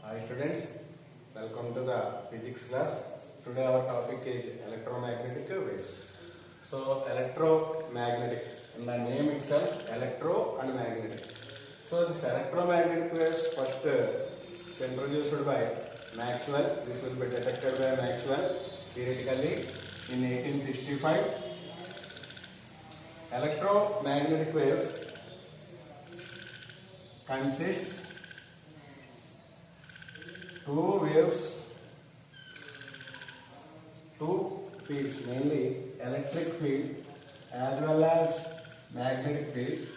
Hi students, welcome to the physics class. Today our topic is electromagnetic waves. So electromagnetic, in the name itself, electro and magnetic. So this electromagnetic waves first introduced by Maxwell. This will be detected by Maxwell theoretically in 1865. Electromagnetic waves consists two fields, mainly electric field as well as magnetic field.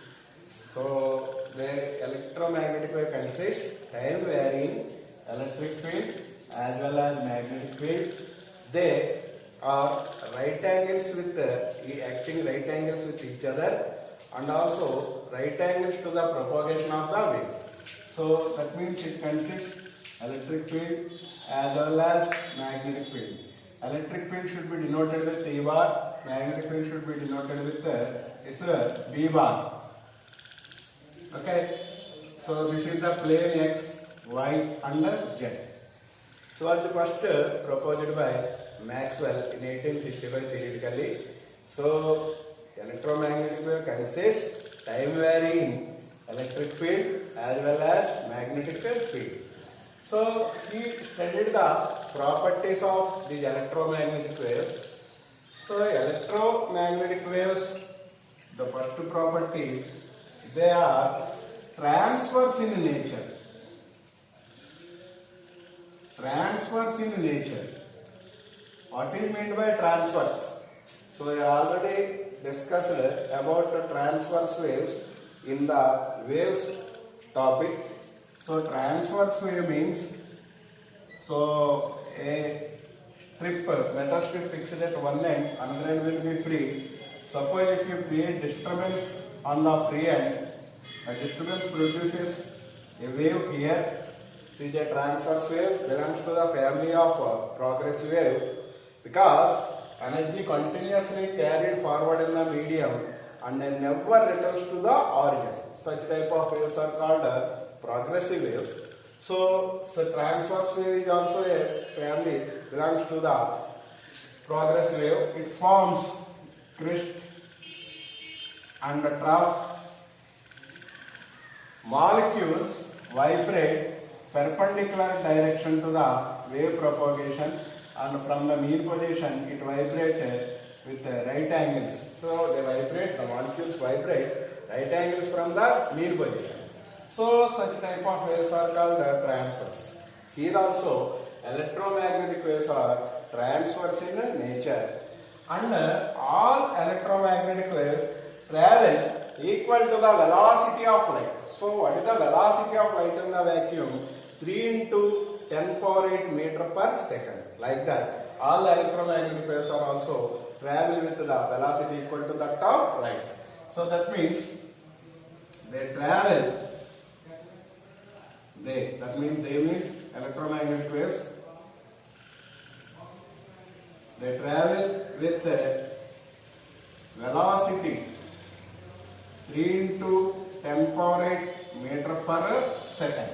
So the electromagnetic wave consists time varying electric field as well as magnetic field. They are right angles with acting right angles with each other, and also right angles to the propagation of the wave. So that means it consists electric field as well as magnetic field. Electric field should be denoted with E bar, magnetic field should be denoted with B bar. Okay, so this is the plane X, Y and Z. So was the first proposed by Maxwell in 1865 theoretically. So electromagnetic wave consists time varying electric field as well as magnetic field. So he studied the properties of these electromagnetic waves. So electromagnetic waves, the first property, they are transverse in nature. Transverse in nature. What is meant by transverse? So we already discussed about the transverse waves in the waves topic. So transverse wave means, so a strip, metal strip fixed at one end, another end will be free. Suppose if you create disturbance on the free end, a disturbance produces a wave here. See, the transverse wave belongs to the family of progressive wave because energy continuously carried forward in the medium and never returns to the origin. Such type of waves are called progressive waves. So transverse wave is also a family, belongs to the progressive wave. It forms crest and trough. Molecules vibrate perpendicular direction to the wave propagation, and from the mean position it vibrates with right angles. So they vibrate, the molecules vibrate right angles from the mean position. So such type of waves are called transverse. Here also electromagnetic waves are transverse in nature, and all electromagnetic waves travel equal to the velocity of light. So what is the velocity of light in the vacuum? 3 into 10 power 8 meter per second. Like that. All electromagnetic waves are also traveling with the velocity equal to that of light. So that means they travel. That means electromagnetic waves. They travel with velocity 3 into 10 power 8 meter per second.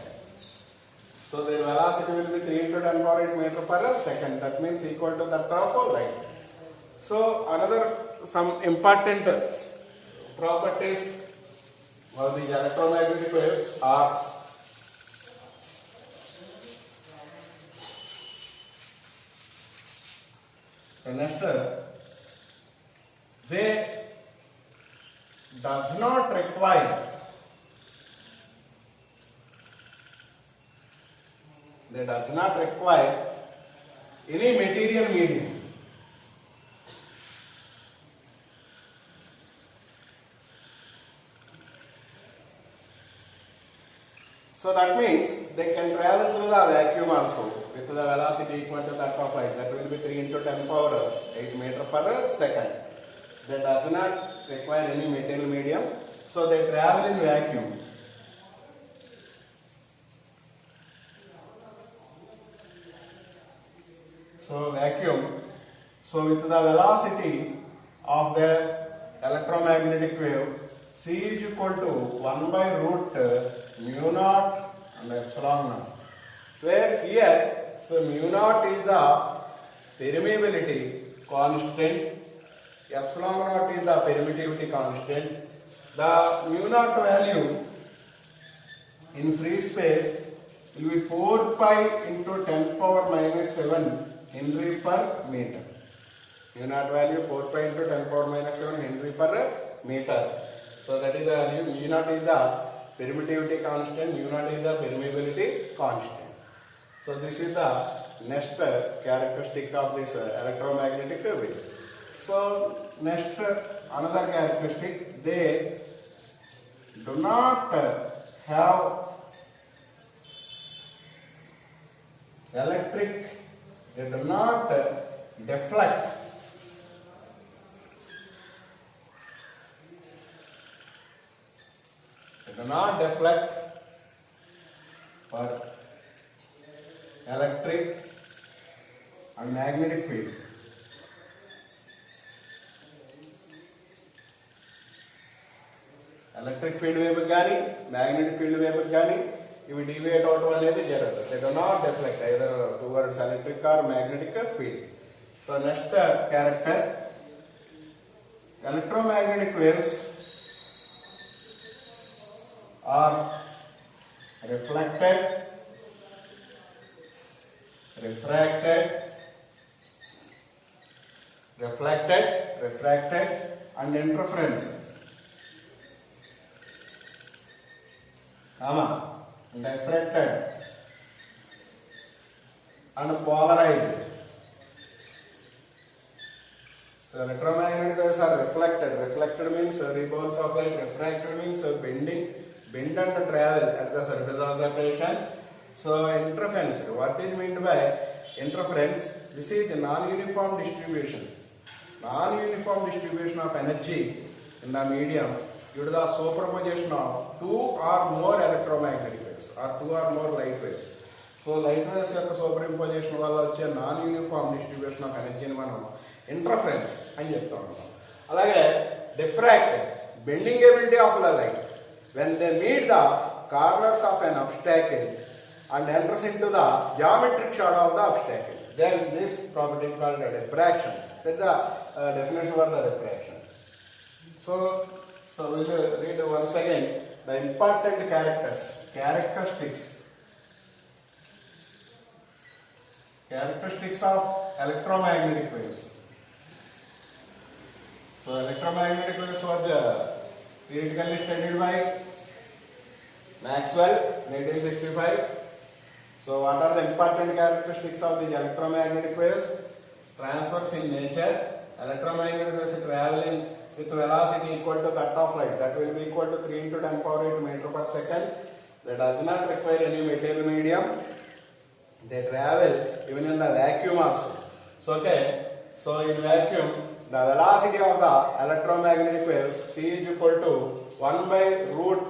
So their velocity will be 3 into 10 power 8 meter per second. That means equal to that of light. So another some important properties of the electromagnetic waves are next, they does not require any material medium. So that means they can travel through the vacuum also with the velocity equal to that of light. That will be 3 into 10 power 8 meter per second. They does not require any material medium. So they travel in vacuum. So vacuum. So with the velocity of the electromagnetic wave, C is equal to 1 by root mu naught and epsilon naught. where here, so mu naught is the permeability constant, epsilon naught is the permittivity constant. The mu naught value in free space will be 4 pi into 10 power minus 7 Henry per meter. Mu naught value 4 pi into 10 power minus 7 Henry per meter. So that is the value. Mu naught is the permittivity constant, mu naught is the permeability constant. So this is the next characteristic of this electromagnetic wave. So next another characteristic, they do not have electric, they do not deflect. They do not deflect for electric and magnetic fields. Electric field wave gaani, magnetic field wave gaani, ఇవి deviate అవడం అనేది జరగదు. They do not deflect either towards electric or magnetic field. So next character, electromagnetic waves are reflected, refracted, and interference. Refracted and polarized. So electromagnetic waves are reflected. Reflected means rebounds of light. Refracted means bend and travel at the surface of the creation. So interference. What is meant by interference? This is the non-uniform distribution. Non-uniform distribution of energy in the medium due to the superposition of two or more electromagnetic waves or two or more light waves. So light waves యొక్క superimposition వల్ల వచ్చే non-uniform distribution of energy ని మనం interference అని చెప్తా ఉంటాం. అలాగే diffract, bending ability of the light when they meet the corners of an obstacle and enters into the geometric shadow of the obstacle, then this property is called diffraction. That's the definition for the diffraction. So we'll read once again the important characteristics of electromagnetic waves. So electromagnetic waves was theoretically studied by Maxwell in 1865. So what are the important characteristics of these electromagnetic waves? Transverse in nature. Electromagnetic waves traveling with velocity equal to that of light, that will be equal to 3 into 10 power 8 meter per second. That does not require any material medium. They travel even in the vacuum also. So in vacuum, the velocity of the electromagnetic waves C is equal to 1 by root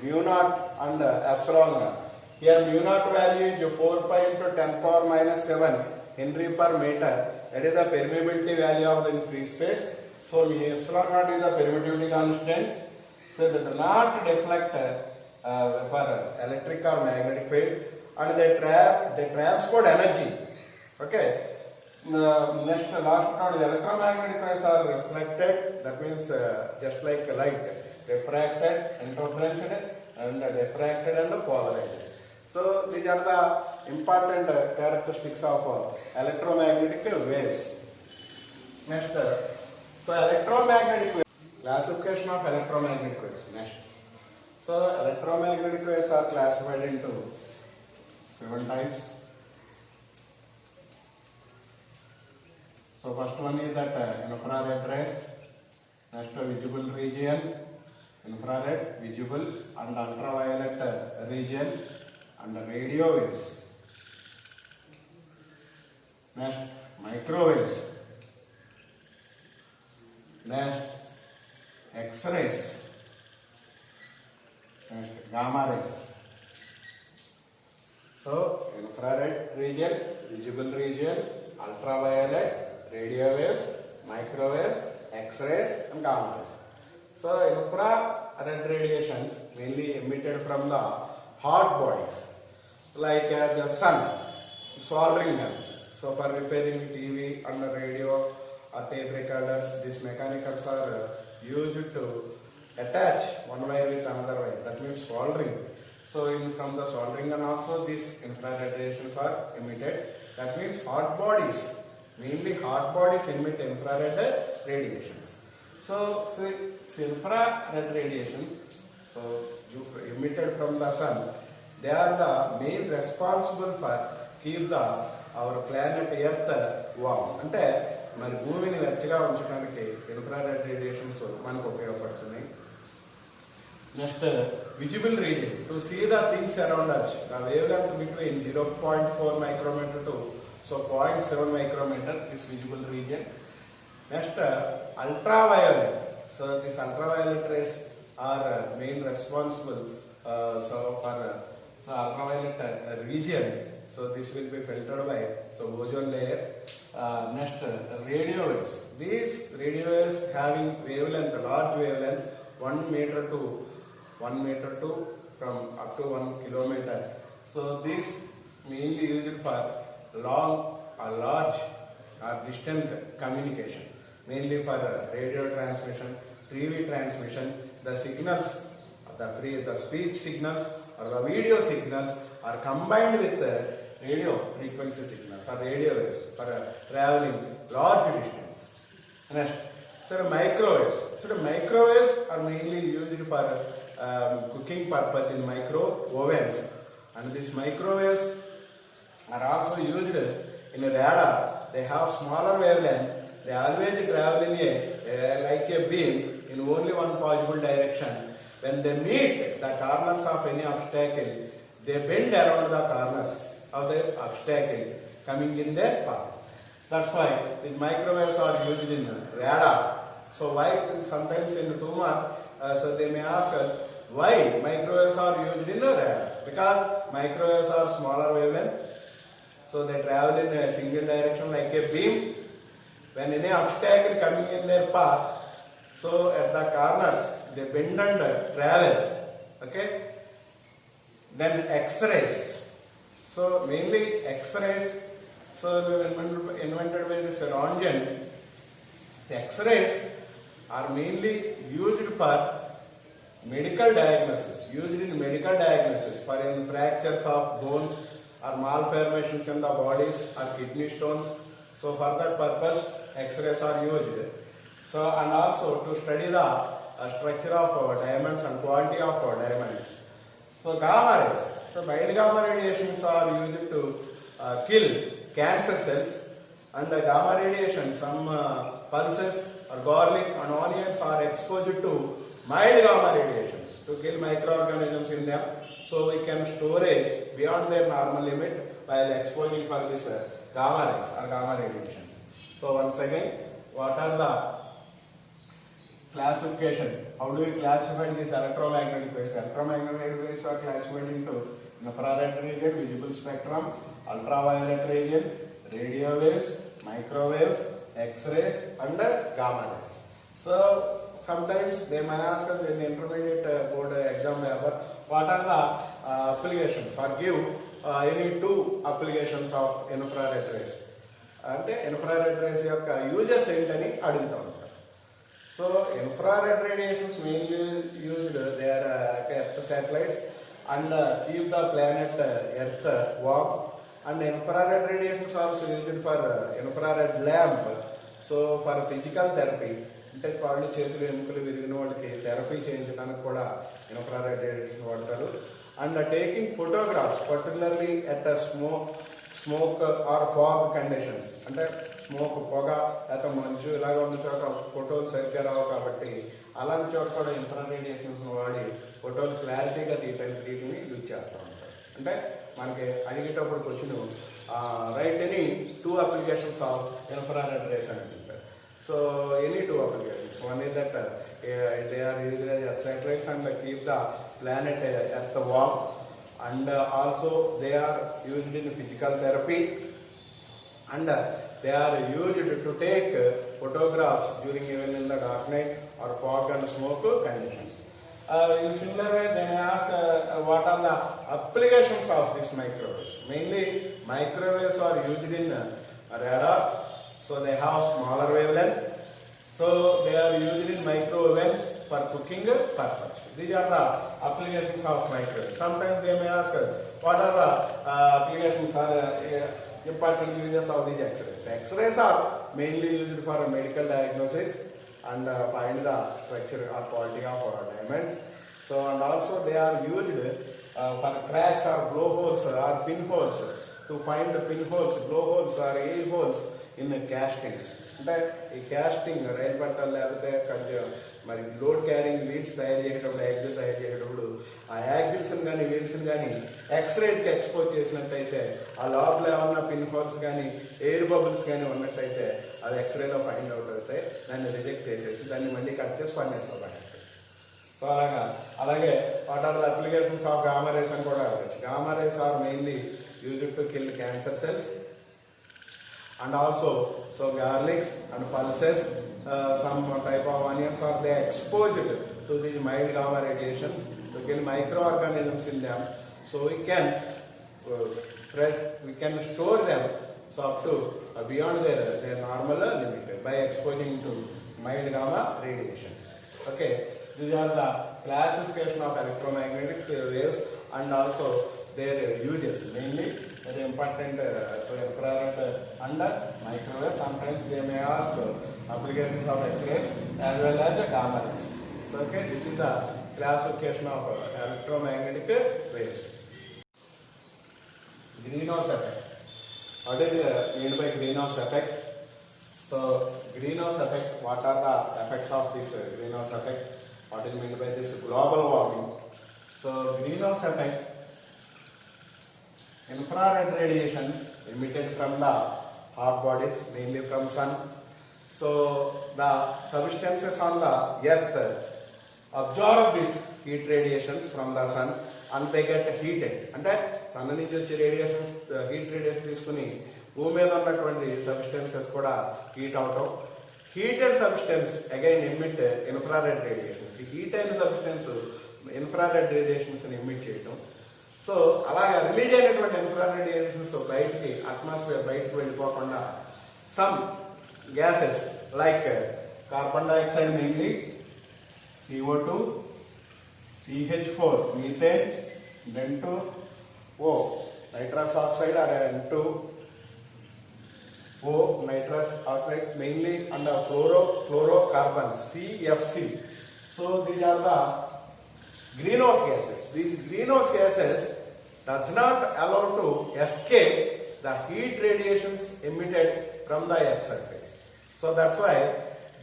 mu naught and epsilon naught. Here mu naught value is 4 pi into 10 power minus 7 Henry per meter. That is the permeability value of the free space. So epsilon naught is the permittivity constant. So they do not deflect for electric or magnetic field, and they transport energy. Okay. Next last note, the electromagnetic waves are reflected. That means just like light, refracted, interferenced, and diffracted and polarized. So these are the important characteristics of electromagnetic waves. Next. So electromagnetic waves, classification of electromagnetic waves. Next. So electromagnetic waves are classified into 7 types. So first one is that infrared rays, next visible region, infrared, visible and ultraviolet region, and radio waves. Next microwaves. Next X-rays, next gamma rays. So infrared region, visible region, ultraviolet, radio waves, microwaves, X-rays and gamma rays. So infrared radiations mainly emitted from the hot bodies. like the sun, soldering them. So for repairing TV and radio or tape recorders, these mechanicals are used to attach one wire with another wire. That means soldering. So from the soldering and also these infrared radiations are emitted. That means hot bodies, mainly hot bodies emit infrared radiations. So infrared radiations, so emitted from the sun, they are the main responsible for keep our planet Earth warm. అంటే మరి భూమిని వెచ్చగా ఉంచడానికి infrared radiations మనకు ఉపయోగపడుతున్నాయి. Next visible region to see the things around us. The wavelength between 0.4 micrometer to 0.7 micrometer is visible region. Next ultraviolet. So this ultraviolet rays are main responsible for ultraviolet region. So this will be filtered by ozone layer. Next radio waves. These radio waves having wavelength, large wavelength, 1 meter to from up to 1 kilometer. So this mainly used for long or large or distant communication, mainly for radio transmission, TV transmission. The signals, the speech signals or the video signals are combined with the radio frequency signals or radio waves for traveling large distance. Next, microwaves. The microwaves are mainly used for cooking purpose in micro ovens, and these microwaves are also used in a radar. They have smaller wavelength. They always travel in like a beam in only one possible direction. When they meet the corners of any obstacle, they bend around the corners of the obstacle coming in their path. That's why these microwaves are used in radar. So why sometimes in 2 marks, so they may ask us why microwaves are used in radar? Because microwaves are smaller wavelength, so they travel in a single direction like a beam. When any obstacle coming in their path, so at the corners they bend and travel. Okay. Then X-rays. So mainly X-rays. So invented by this Röntgen. The X-rays are mainly used for medical diagnosis. Used in medical diagnosis for fractures of bones or malformations in the bodies or kidney stones. So for that purpose, X-rays are used. So and also to study the structure of diamonds and quality of diamonds. So gamma rays. So mild gamma radiations are used to kill cancer cells, and the gamma radiation, some pulses or garlic and onions are exposed to mild gamma radiations to kill microorganisms in them. So we can storage beyond their normal limit while exposing for this gamma rays or gamma radiations. So once again, what are the classification? How do we classify these electromagnetic waves? Electromagnetic waves are classified into infrared region, visible spectrum, ultraviolet region, radio waves, microwaves, X-rays and gamma rays. So sometimes they may ask us in intermediate board exam paper, what are the applications, or give any 2 applications of infrared rays. అంటే infrared rays యొక్క uses ఏంటని అడుగుతూ ఉంటారు. So infrared radiations mainly used, they are Earth satellites and keep the planet Earth warm. And infrared radiations also used for infrared lamp. So for physical therapy, అంటే కాళ్ళు చేతులు ఎముకలు విరిగిన వాళ్ళకి థెరపీ చేయించడానికి కూడా infrared radiation వాడతారు. And taking photographs, particularly at a smoke or fog conditions. అంటే స్మోక్, పొగ లేకపోతే మంచు ఇలాగ ఉన్న చోట ఫోటోలు సరిగ్గా రావు కాబట్టి అలాంటి చోట కూడా ఇన్ఫ్రారెడ్ రేడియేషన్స్ వాడి ఫోటోలు క్లారిటీగా తీయటానికి యూజ్ చేస్తూ ఉంటారు. అంటే మనకి అడిగేటప్పుడు question right any 2 applications of infrared rays అని చెప్పారు. So any 2 applications. One is that they are used as satellites and keep the planet Earth warm, and also they are used in physical therapy, and they are used to take photographs during even in the dark night or fog and smoke conditions. In similar way, they may ask what are the applications of these microwaves. Mainly, microwaves are used in radar, so they have smaller wavelength. So they are used in micro ovens for cooking purpose. These are the applications of microwaves. Sometimes they may ask what are the applications or important uses of these X-rays. X-rays are mainly used for medical diagnosis and find the structure or quality of diamonds. So and also they are used for cracks or blowholes or pinholes to find the pinholes, blowholes or air holes in the castings. అంటే ఈ casting రైలు పట్టాలు లేకపోతే మరి load carrying wheels తయారు చేసేటప్పుడు axles తయారు చేసేటప్పుడు ఆ యాక్సిల్స్ కానీ వీల్స్ కానీ ఎక్స్రేస్కి ఎక్స్పోజ్ చేసినట్టయితే ఆ లోపల ఏమన్నా పిన్ హోల్స్ కానీ ఎయిర్ బబుల్స్ కానీ ఉన్నట్టయితే అది ఎక్స్రేలో ఫైండ్ అవుట్ అవుతాయి. దాన్ని రిజెక్ట్ చేసేసి దాన్ని మళ్ళీ కట్ చేసి ఫర్నేస్లో పడేస్తాయి. సో అలాగే what are the applications of gamma rays అని కూడా అడగచ్చు. Gamma rays are mainly used to kill cancer cells. And also, so garlics and pulses, some type of onions are they exposed to these mild gamma radiations to kill microorganisms in them. So we can store them so up to beyond their normal limit by exposing to mild gamma radiations. Okay, these are the classification of electromagnetic waves and also their uses. Mainly very important for infrared and microwave. Sometimes they may ask applications of X-rays as well as gamma rays. So okay, this is the classification of electromagnetic waves. Greenhouse effect. What is meant by greenhouse effect? So greenhouse effect, what are the effects of this greenhouse effect? What is meant by this global warming? So greenhouse effect, infrared radiations emitted from the hot bodies, mainly from sun. So the substances on the earth absorb these heat radiations from the sun and they get heated. అంటే sun నుంచి వచ్చే radiations heat radiation తీసుకుని భూమి మీద ఉన్నటువంటి substances కూడా heat అవటం. Heated substance again emit infrared radiations. ఈ హీట్ అయిన సబ్స్టెన్స్ ఇన్ఫ్రారెడ్ రేడియేషన్స్ ఎమిట్ చేయటం. సో అలాగే రిలీజ్ అయినటువంటి ఇన్ఫ్రారెడ్ రేడియేషన్స్ బయటికి అట్మాస్ఫియర్ బయటకు వెళ్ళిపోకుండా some gases like carbon dioxide mainly, CO2, CH4, methane, N2O, nitrous oxide or N2O, nitrous oxide mainly, and fluorocarbons, CFC. So these are the greenhouse gases. These greenhouse gases does not allow to escape the heat radiations emitted from the earth's surface. So that's why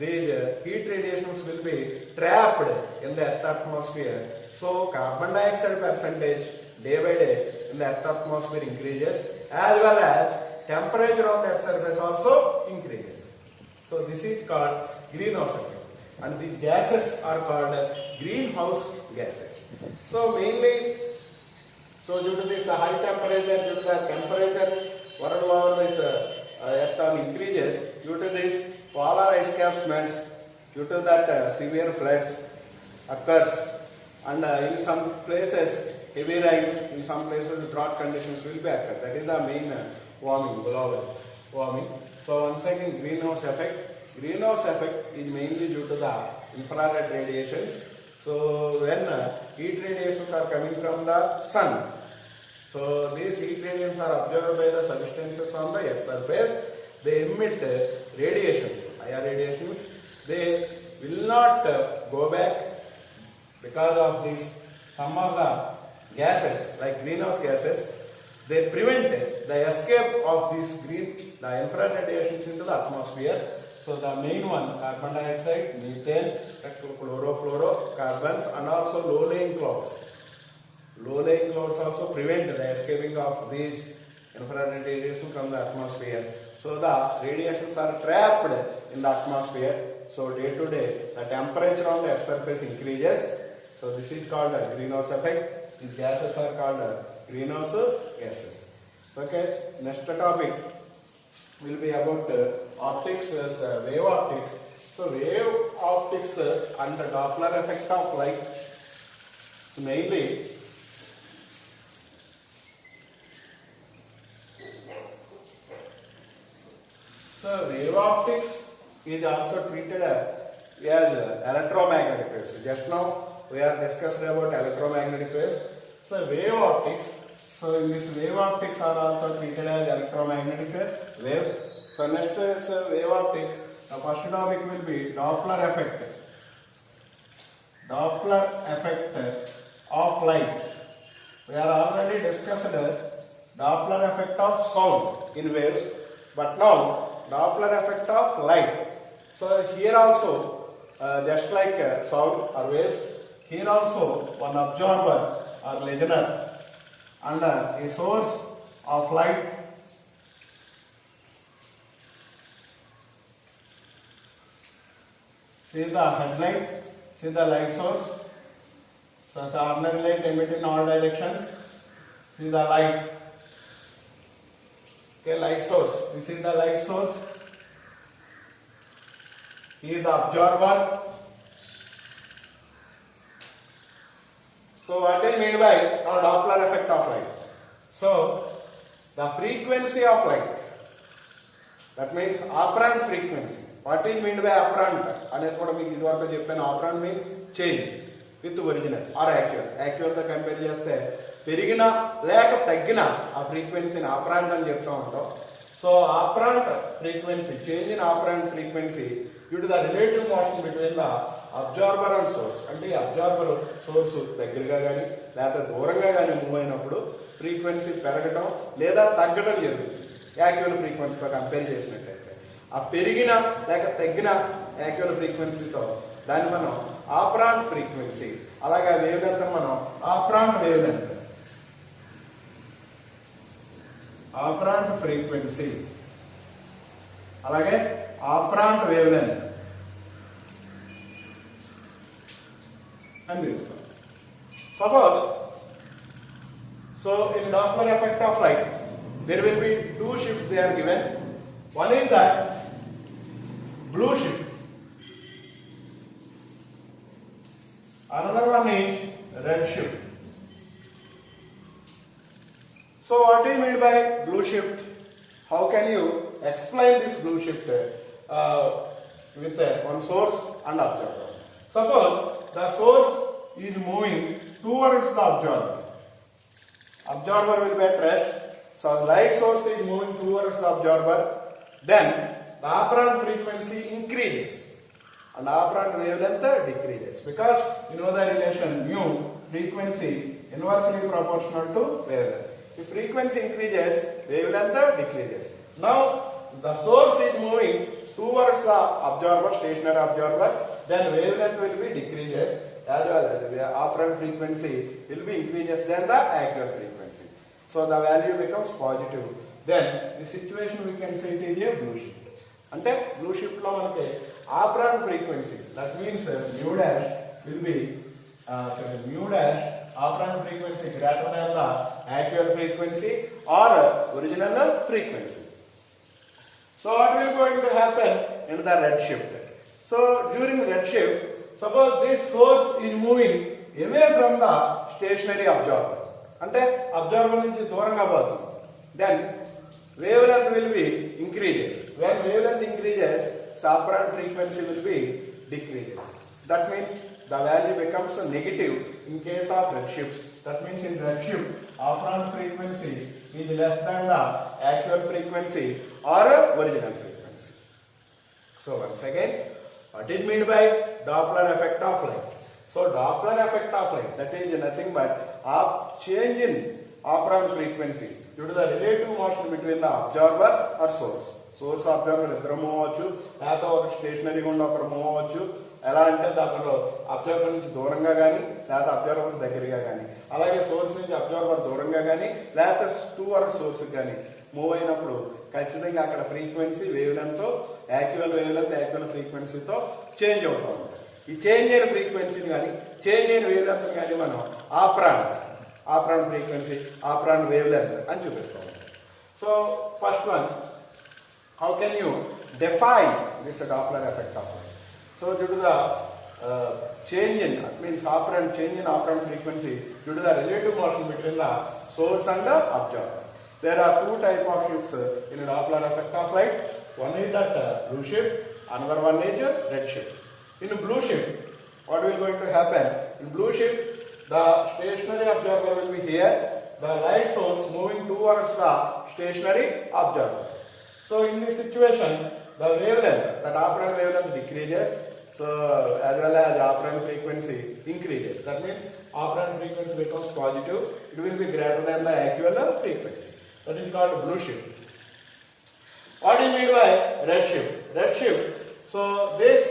these heat radiations will be trapped in the earth atmosphere. So carbon dioxide percentage day by day in the earth atmosphere increases, as well as temperature on the earth's surface also increases. So this is called greenhouse effect. And these gases are called greenhouse gases. So mainly, so due to this high temperature, due to the temperature world over this earth increases, due to this polar ice caps melts, due to that severe floods occurs, and in some places heavy rains, in some places drought conditions will be occur. That is the main warming, global warming. So once again, greenhouse effect. Greenhouse effect is mainly due to the infrared radiations. So when heat radiations are coming from the sun, so these heat radiations are absorbed by the substances on the earth surface. They emit radiations, higher radiations. They will not go back because of this. Some of the gases like greenhouse gases, they prevent the escape of these the infrared radiations into the atmosphere. So the main one, carbon dioxide, methane, chlorofluorocarbons, and also low-lying clouds. Low-lying clouds also prevent the escaping of these infrared radiation from the atmosphere. So the radiations are trapped in the atmosphere. So day to day, the temperature on the earth surface increases. So this is called a greenhouse effect. These gases are called greenhouse gases. Okay, next topic will be about optics, wave optics. So wave optics and the Doppler effect of light. mainly so wave optics is also treated as electromagnetic waves. Just now we are discussing about electromagnetic waves. So wave optics. So in this wave optics are also treated as electromagnetic waves. So next is wave optics. The first topic will be Doppler effect. Doppler effect of light. We are already discussed Doppler effect of sound in waves, but now Doppler effect of light. So here also, just like sound or waves, here also one absorber or listener and a source of light. See the headlight, see the light source. So it's ordinary light emitted in all directions. See the light. Okay, light source. This is the light source. Here is the absorber. So what is meant by Doppler effect of light? So the frequency of light. That means operant frequency. What is meant by operant? Operant means change with original or actual. Actual to compare చేస్తే పెరిగిన లేక తగ్గిన ఆ ఫ్రీక్వెన్సీని ఆపరాంట్ అని చెప్తా ఉంటాం. So apparent frequency, change in apparent frequency due to the relative motion between the absorber and source. అంటే అబ్జార్బర్ సోర్స్ దగ్గరగా కానీ లేదా దూరంగా కానీ మూవ్ అయినప్పుడు ఫ్రీక్వెన్సీ పెరగటం లేదా తగ్గడం జరుగుతుంది. యాక్చువల్ ఫ్రీక్వెన్సీతో కంపేర్ చేసినట్లయితే ఆ పెరిగిన లేక తగ్గిన యాక్చువల్ ఫ్రీక్వెన్సీతో దాన్ని మనం ఆపరాంట్ ఫ్రీక్వెన్సీ. అలాగే వేవ్ లెంత్ మనం ఆపరాంట్ వేవ్ లెంత్, ఆపరాంట్ ఫ్రీక్వెన్సీ, అలాగే ఆపరాంట్ వేవ్ లెంత్ అని పిలుస్తాం. Suppose so in Doppler effect of light there will be two shifts they are given. One is the blue shift, another one is red shift. So what is meant by blue shift? How can you explain this blue shift with one source and observer? Suppose the source is moving towards the observer. Observer will be at rest. So light source is moving towards the observer, then the operant frequency increases and operant wavelength decreases, because you know the relation mu, frequency inversely proportional to wavelength. If frequency increases, wavelength decreases. Now the source is moving towards the observer, stationary observer, then wavelength will be decreases as well as the operant frequency will be increases than the actual frequency. So the value becomes positive. Then the situation we can say it is a blue shift. Ante blue shift lo manaki operant frequency, that means mu dash will be mu dash operant frequency greater than the actual frequency or original frequency. So what will going to happen in the red shift? So during red shift, suppose this source is moving away from the stationary observer. అంటే observer నుంచి దూరంగా పోతుంది. Then wavelength will be increases. When wavelength increases, apparent frequency will be decreases. That means the value becomes negative in case of red shift. That means in red shift apparent frequency is less than the actual frequency or original frequency. So once again, what is meant by Doppler effect of light? So Doppler effect of light, that is nothing but a change in operant frequency due to the relative motion between the observer or source. Source observer ఇద్దరు move అవ్వచ్చు, లేకపోతే ఒక స్టేషనరీగా ఉండి ఒకరు move అవ్వచ్చు. ఎలా అంటే దాంట్లో అబ్జర్వర్ నుంచి దూరంగా కానీ లేకపోతే అబ్జర్వర్ దగ్గరగా కానీ, అలాగే సోర్స్ నుంచి అబ్జర్వర్ దూరంగా కానీ లేకపోతే టువర్డ్ సోర్స్ కానీ మూవ్ అయినప్పుడు ఖచ్చితంగా అక్కడ frequency wavelength actual wavelength actual ఫ్రీక్వెన్సీతో చేంజ్ అవుతూ ఉంటుంది. ఈ చేంజ్ అయిన ఫ్రీక్వెన్సీని కానీ చేంజ్ అయిన వేవ్ లెంత్ కానీ మనం ఆపరాంట్ ఫ్రీక్వెన్సీ, ఆపరాంట్ వేవ్ లెంత్ అని చూపిస్తాం. So first one, how can you define this Doppler effect of light? So due to the change in, that means change in operant frequency due to the relative motion between the source and the observer. There are two types of shifts in Doppler effect of light. One is that blue shift, another one is red shift. In blue shift, what will going to happen? In blue shift, the stationary observer will be here, the light source moving towards the stationary observer. So in this situation, the wavelength, the operant wavelength decreases, so as well as operant frequency increases. That means operant frequency becomes positive, it will be greater than the actual frequency. That is called blue shift. What do you mean by red shift? Red shift, so this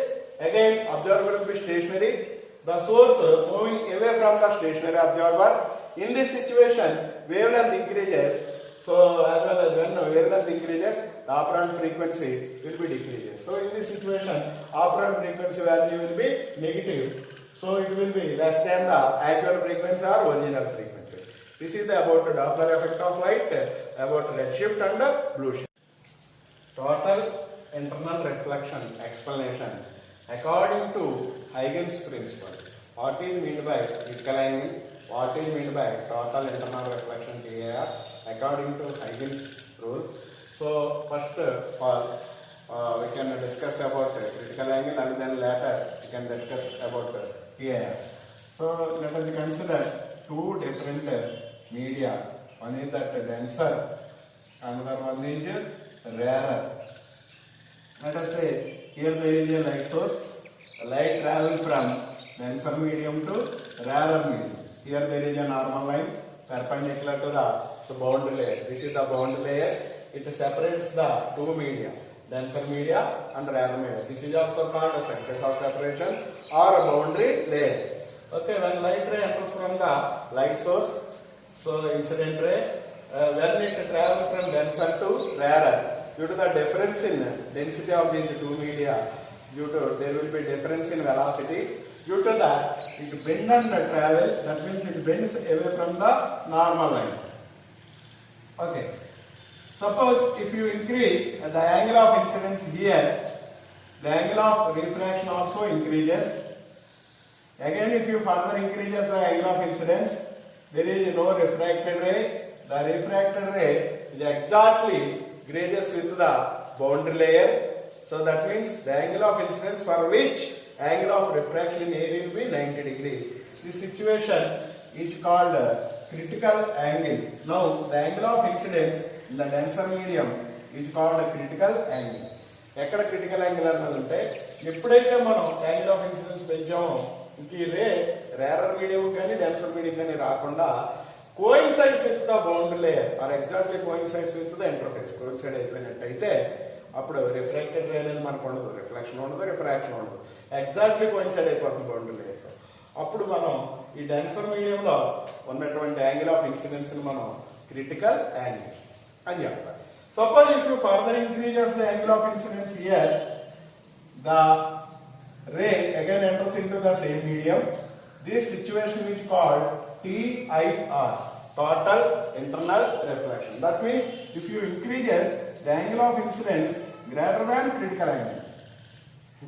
again observer will be stationary, the source moving away from the stationary observer. In this situation, wavelength increases, so as well as when wavelength increases, the operant frequency will be decreases. So in this situation, operant frequency value will be negative, so it will be less than the actual frequency or original frequency. This is about the Doppler effect of light, about red shift and blue shift. Total internal reflection explanation according to Huygens principle. What is meant by critical angle? What is meant by total internal reflection TAR according to Huygens rule? So first of all, we can discuss about critical angle and then later we can discuss about TAR. So let us consider two different media. One is that denser, another one is rarer. Let us say here there is a light source. Light travels from denser medium to rarer medium. Here there is a normal line perpendicular to the boundary layer. This is the boundary layer. It separates the two media, denser media and rarer media. This is also called a surface of separation or a boundary layer. Okay, when light ray enters from the light source, so incident ray, when it travels from denser to rarer, due to the difference in density of these two media, there will be difference in velocity. Due to that, it bends and travel, that means it bends away from the normal line. Okay. Suppose if you increase the angle of incidence here, the angle of refraction also increases. Again, if you further increases the angle of incidence, there is no refracted ray. The refracted ray is exactly grazes with the boundary layer. So that means the angle of incidence for which angle of refraction area will be 90 degrees. This situation is called critical angle. Now the angle of incidence in the denser medium is called critical angle. ఎక్కడ critical angle అన్నదంటే ఎప్పుడైతే మనం angle of incidence పెంచామో ఇంక ఈ ray rarer medium కానీ denser medium కానీ రాకుండా coincides with the boundary layer or exactly coincides with the interface coincide అయిపోయినట్టయితే అప్పుడు రిఫ్రాక్టెడ్ రే అనేది మనకు ఉండదు, రిఫ్లెక్షన్ ఉండదు, రిఫ్రాక్షన్ ఉండదు, ఎగ్జాక్ట్లీ కోయిన్సైడ్ అయిపోతుంది బౌండరీ లేయర్. అప్పుడు మనం ఈ డెన్సర్ మీడియంలో ఉన్నటువంటి యాంగిల్ ఆఫ్ ఇన్సిడెన్స్ ని మనం క్రిటికల్ యాంగిల్ అని చెప్తాం. Suppose if you further increases the angle of incidence here, the ray again enters into the same medium. This situation is called TIR, total internal reflection. That means if you increases the angle of incidence greater than critical angle.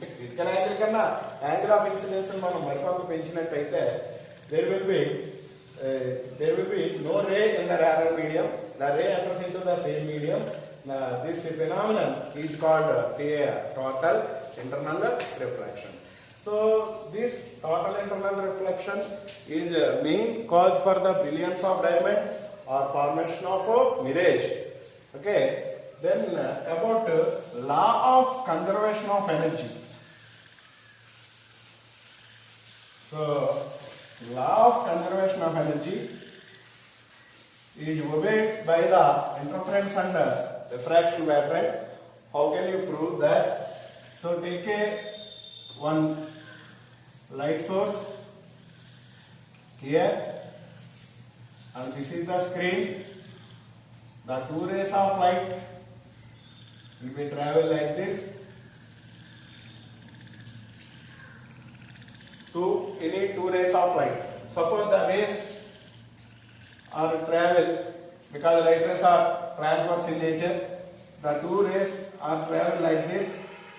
Critical angle కన్నా angle of incidence మనం మరికొంత పెంచినట్టయితే there will be no ray in the rarer medium. The ray enters into the same medium. This phenomenon is called TIR, total internal reflection. So this total internal reflection is main cause for the brilliance of diamond or formation of mirage. Okay. Then about law of conservation of energy. So law of conservation of energy is obeyed by the interference and refraction pattern. How can you prove that? So take one light source here, and this is the screen. The two rays of light will be travel like this to any two rays of light. Suppose the rays are travel, because light rays are transverse in nature, the two rays are travel like this.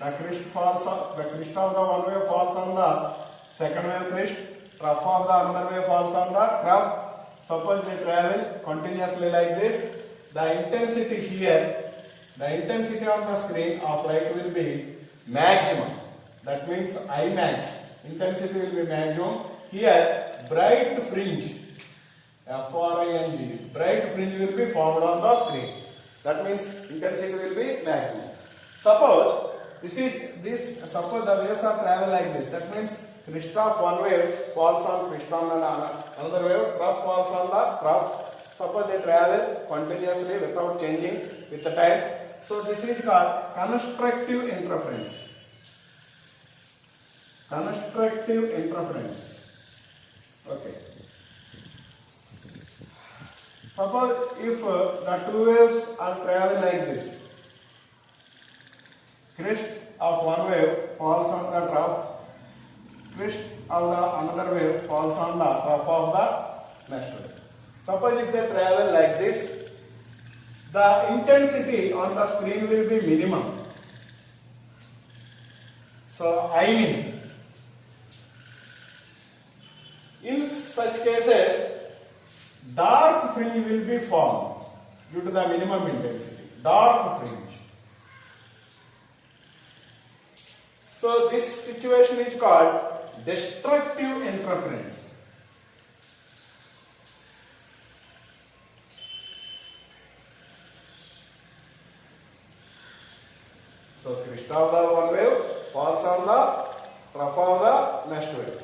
The crest of the one wave falls on the second wave crest, trough of the another wave falls on the trough. Suppose they travel continuously like this. The intensity here, the intensity on the screen of light will be maximum. That means I max. Intensity will be maximum. Here, bright fringe, FRING, bright fringe will be formed on the screen. That means intensity will be maximum. Suppose suppose the waves are travel like this. That means crest of one wave falls on crest on another wave, trough falls on the trough. Suppose they travel continuously without changing with the time. So this is called constructive interference. Constructive interference. Okay. Suppose if the two waves are travel like this, crest of one wave falls on the trough, crest of the another wave falls on the trough of the next wave. Suppose if they travel like this, the intensity on the screen will be minimum. So I mean, in such cases, dark fringe will be formed due to the minimum intensity. Dark fringe. So this situation is called destructive interference. So crest of the one wave falls on the trough of the next wave.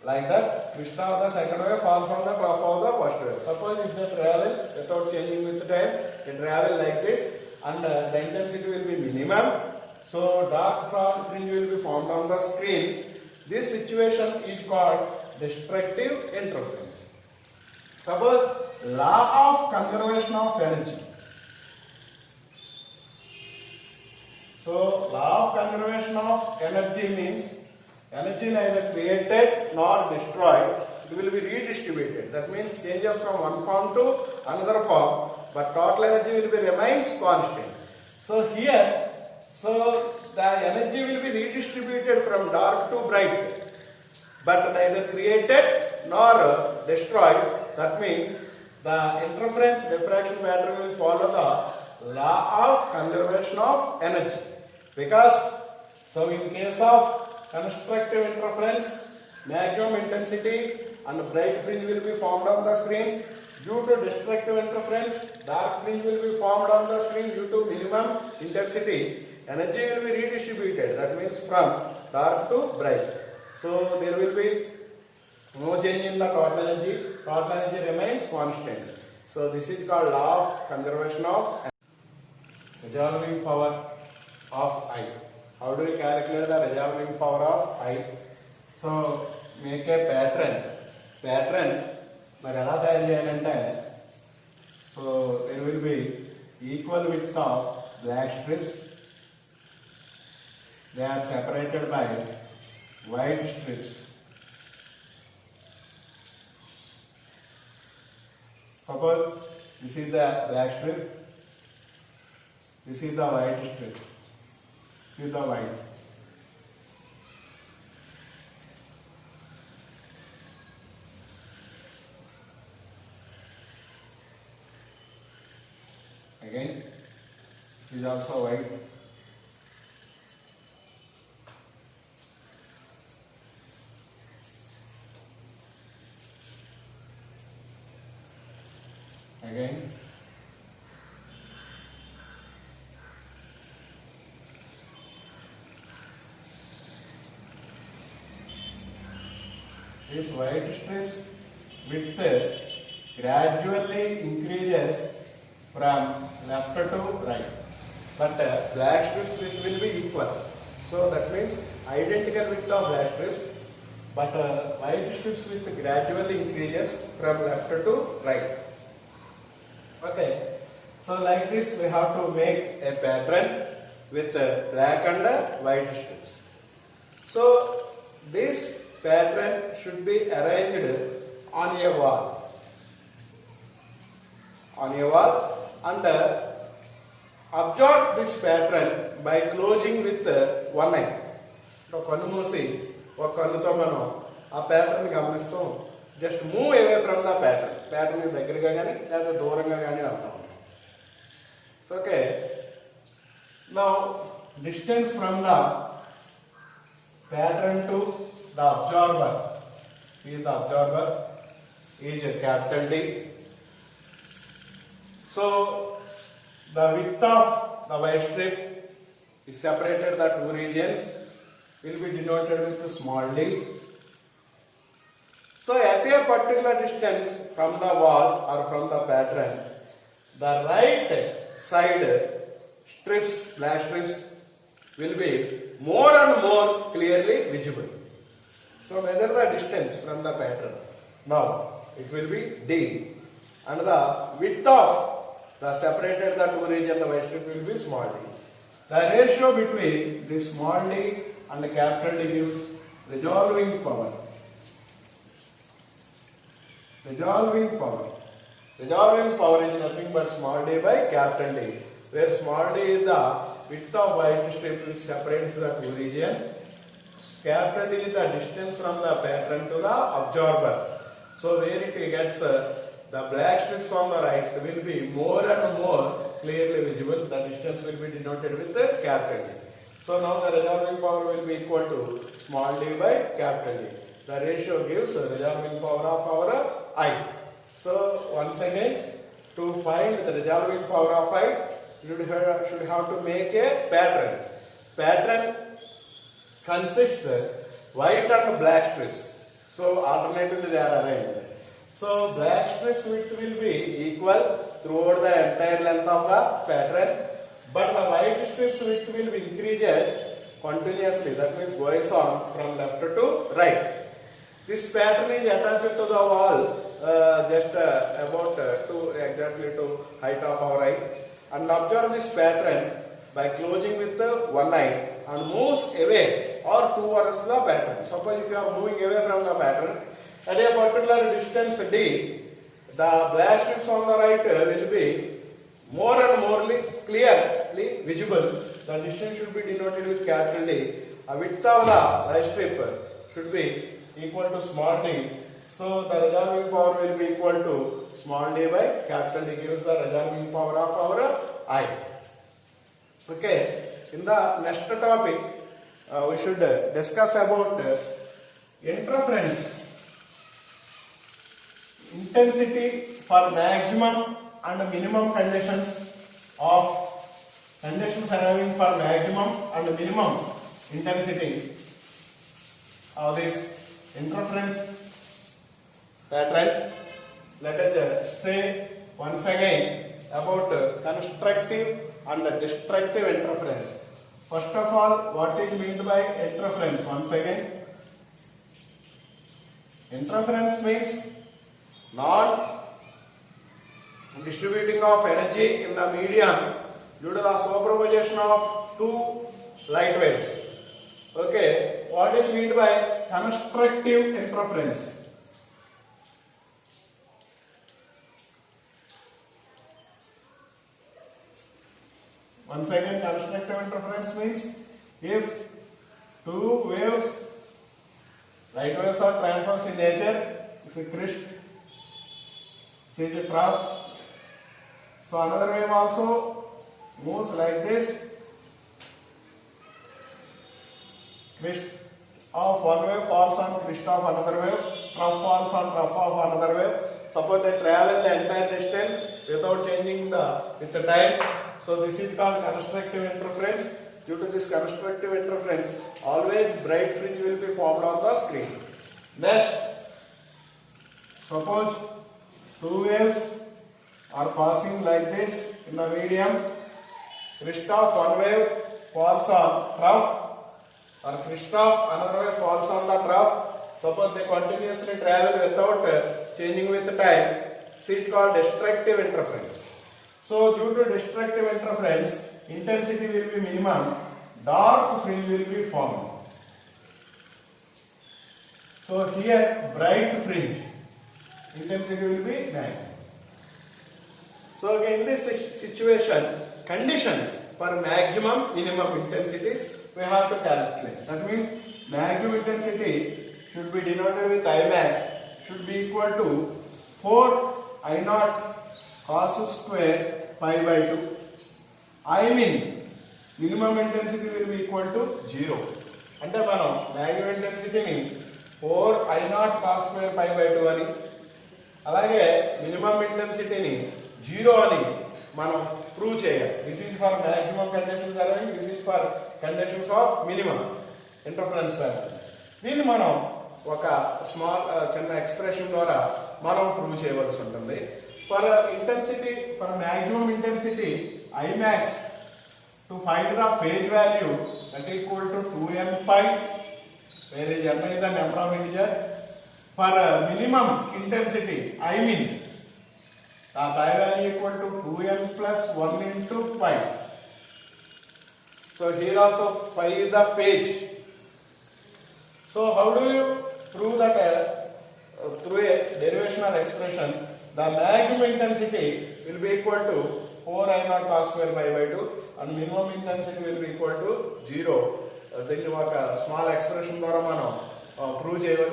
Like that, crest of the second wave falls on the trough of the first wave. Suppose if they travel without changing with the time, they travel like this, and the intensity will be minimum. So dark fringe will be formed on the screen. This situation is called destructive interference. Suppose law of conservation of energy. So law of conservation of energy means energy neither created nor destroyed. It will be redistributed. That means changes from one form to another form, but total energy will be remains constant. So here, the energy will be redistributed from dark to bright, but neither created nor destroyed. That means the interference diffraction pattern will follow the law of conservation of energy. Because, so in case of constructive interference, maximum intensity and bright fringe will be formed on the screen. Due to destructive interference, dark fringe will be formed on the screen due to minimum intensity. Energy will be redistributed. That means from dark to bright. So there will be no change in the total energy. Total energy remains constant. So this is called law of conservation of resolving power of I. How do we calculate the resolving power of I? So make a pattern. మరి ఎలా తయారు చేయాలంటే, so there will be equal width of black strips. They are separated by white strips. Suppose this is the black strip, this is the white strip, this is the white. Again, this is also white. Again, this white strips width gradually increases from left to right, but black strips width will be equal. So that means identical width of black strips, but white strips width gradually increases from left to right. Okay, so like this we have to make a pattern with black and white strips. So this pattern should be arranged on a wall. And observe this pattern by closing with one eye. So కన్ను మూసి ఒక కళ్ళుతో మనం ఆ pattern గమనిస్తూ just move away from the pattern దగ్గరగా కానీ లేదా దూరంగా కానీ వెళ్తాం. Okay, now distance from the pattern to the absorber is capital D. So the width of the Y strip is separated the two regions will be denoted with small d. So at a particular distance from the wall or from the pattern, the right side black strips will be more and more clearly visible. So measure the distance from the pattern. Now it will be D, and the width of the separated the two regions, the Y strip will be small d. The ratio between the small d and the capital D gives resolving power. Resolving power is nothing but small d by capital D, where small d is the width of white strip which separates the two regions. Capital D is the distance from the pattern to the absorber. So where it gets the black strips on the right will be more and more clearly visible. The distance will be denoted with the capital D. So now the resolving power will be equal to small d by capital D. The ratio gives resolving power of our I. So once again, to find the resolving power of I, you should have to make a pattern. Pattern consists white and black strips. So alternatively they are arranged. So black strips width will be equal throughout the entire length of the pattern, but the white strips width will be increases continuously. That means goes on from left to right. This pattern is attached to the wall just about exactly to height of our eye, and observe this pattern by closing with one eye and moves away or towards the pattern. Suppose if you are moving away from the pattern at a particular distance D, the black strips on the right will be more and more clearly visible. The distance should be denoted with capital D. A width of the right strip should be equal to small d. So the resolving power will be equal to small d by capital D, gives the resolving power of our I. Okay, in the next topic we should discuss about interference intensity for maximum and minimum conditions arriving for maximum and minimum intensity of this interference pattern. Let us say once again about constructive and destructive interference. First of all, what is meant by interference? Once again, interference means non-distributing of energy in the medium due to the superposition of two light waves. Okay, what is meant by constructive interference? Once again, constructive interference means if two waves, light waves are transverse in nature, it's a crest, it's a trough. So another wave also moves like this. Crest of one wave falls on crest of another wave, trough falls on trough of another wave. Suppose they travel the entire distance without changing with the time. So this is called constructive interference. Due to this constructive interference, always bright fringe will be formed on the screen. Next, suppose two waves are passing like this in the medium. Crest of one wave falls on trough, or crest of another wave falls on the trough. Suppose they continuously travel without changing with the time. This is called destructive interference. So due to destructive interference, intensity will be minimum, dark fringe will be formed. So here bright fringe, intensity will be 9. So in this situation, conditions for maximum minimum intensities we have to calculate. That means maximum intensity should be denoted with I max should be equal to 4 I naught cos square pi by 2. I mean minimum intensity will be equal to 0. అంటే మనం maximum intensity ని 4 I naught cos square pi by 2 అని అలాగే minimum ఇంటెన్సిటీని 0 అని మనం prove చేయాలి. This is for maximum conditions arriving, this is for conditions of minimum interference pattern. దీన్ని మనం ఒక స్మాల్ చిన్న ఎక్స్ప్రెషన్ ద్వారా మనం ప్రూవ్ చేయవలసి ఉంటుంది. For intensity, for maximum intensity I max to find the phase value that equal to 2m pi, where is m is the number of integer. For minimum intensity I mean the pi value equal to 2m plus 1 into pi. So here also pi is the phase. So how do you prove that through a derivational expression the maximum intensity will be equal to 4 I naught cos square pi by 2 and minimum intensity will be equal to 0. దీన్ని ఒక small expression ద్వారా మనం prove చేయవచ్చు.